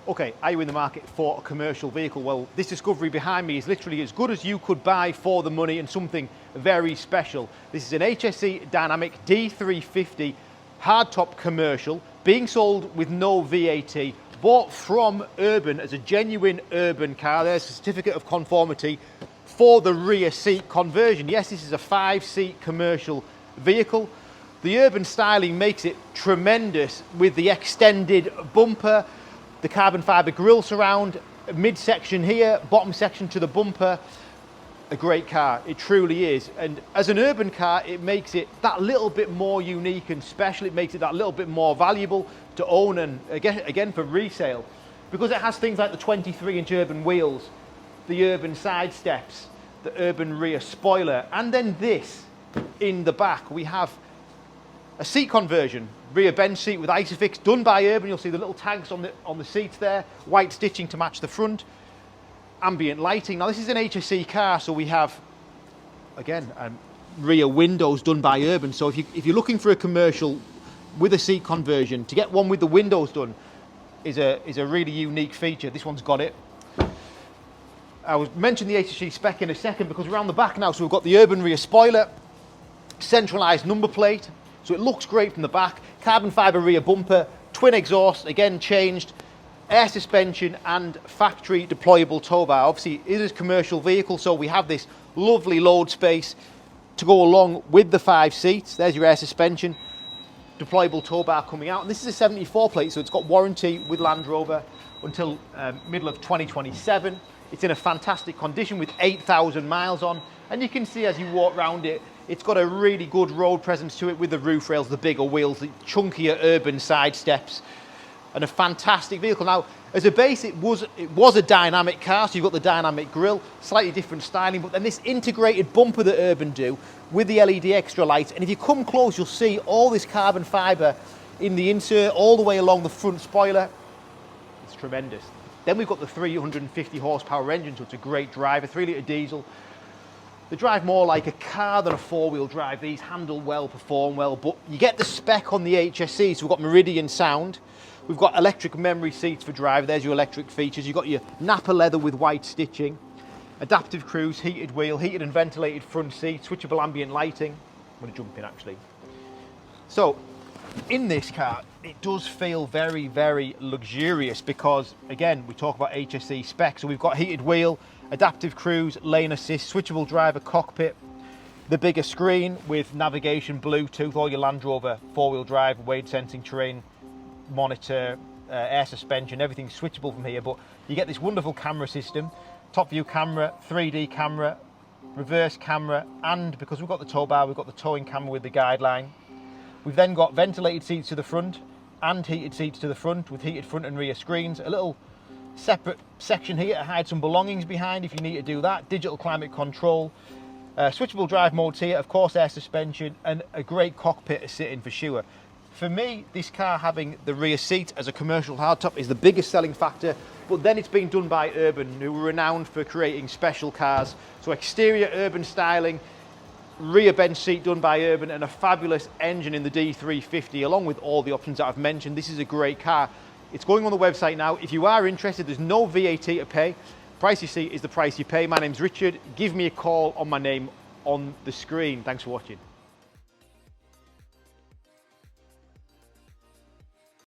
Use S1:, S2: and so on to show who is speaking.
S1: Okay, are you in the market for a commercial vehicle? Well, this Discovery behind me is literally as good as you could buy for the money, and something very special. This is an HSE Dynamic D350 hardtop commercial, being sold with no VAT, bought from Urban as a genuine urban car. There's a certificate of conformity for the rear seat conversion. Yes, this is a 5-seat commercial vehicle. The urban styling makes it tremendous with the extended bumper, the carbon fibre grille surround, midsection here, bottom section to the bumper. A great car, it truly is. And as an urban car, it makes it that little bit more unique and special. It makes it that little bit more valuable to own, and again for resale, because it has things like the 23-inch urban wheels, the urban side steps, the urban rear spoiler, and then this in the back. We have a seat conversion, rear bench seat with Isofix, done by Urban. You'll see the little tags on the seats there, white stitching to match the front, ambient lighting. Now this is an HSE car, so we have, again, rear windows done by Urban. So if you're looking for a commercial with a seat conversion, to get one with the windows done is a really unique feature. This one's got it. I will mention the HSE spec in a second, because we're on the back now. So we've got the Urban rear spoiler, centralised number plate, so it looks great from the back, carbon fibre rear bumper, twin exhaust, again changed, air suspension and factory deployable tow bar. Obviously it is a commercial vehicle, so we have this lovely load space to go along with the 5 seats. There's your air suspension, deployable tow bar coming out, and this is a 74 plate, so it's got warranty with Land Rover until middle of 2027. It's in a fantastic condition with 8,000 miles on, and you can see as you walk around it, it's got a really good road presence to it with the roof rails, the bigger wheels, the chunkier urban side steps, and a fantastic vehicle. Now, as a base, it was a dynamic car, so you've got the dynamic grille, slightly different styling, but then this integrated bumper that Urban do with the LED extra lights, and if you come close, you'll see all this carbon fibre in the insert all the way along the front spoiler. It's tremendous. Then we've got the 350 horsepower engine, so it's a great driver, 3-litre diesel. They drive more like a car than a 4-wheel drive. These handle well, perform well, but you get the spec on the HSE. So we've got Meridian sound. We've got electric memory seats for driver. There's your electric features. You've got your Napa leather with white stitching, adaptive cruise, heated wheel, heated and ventilated front seat, switchable ambient lighting. I'm going to jump in actually. So in this car, it does feel very, very luxurious, because again, we talk about HSE specs. So we've got heated wheel, adaptive cruise, lane assist, switchable driver cockpit, the bigger screen with navigation, Bluetooth, all your Land Rover 4-wheel drive, wade sensing, terrain monitor, air suspension, everything's switchable from here. But you get this wonderful camera system, top view camera, 3D camera, reverse camera, and because we've got the tow bar, we've got the towing camera with the guideline. We've then got ventilated seats to the front and heated seats to the front with heated front and rear screens, a little separate section here to hide some belongings behind if you need to do that, digital climate control, switchable drive modes here, of course air suspension, and a great cockpit to sit in for sure. For me, this car having the rear seat as a commercial hardtop is the biggest selling factor, but then it's been done by Urban, who were renowned for creating special cars. So exterior urban styling, rear bench seat done by Urban, and a fabulous engine in the D350, along with all the options that I've mentioned. This is a great car. It's going on the website now. If you are interested, there's no VAT to pay. Price you see is the price you pay. My name's Richard. Give me a call on my name on the screen. Thanks for watching.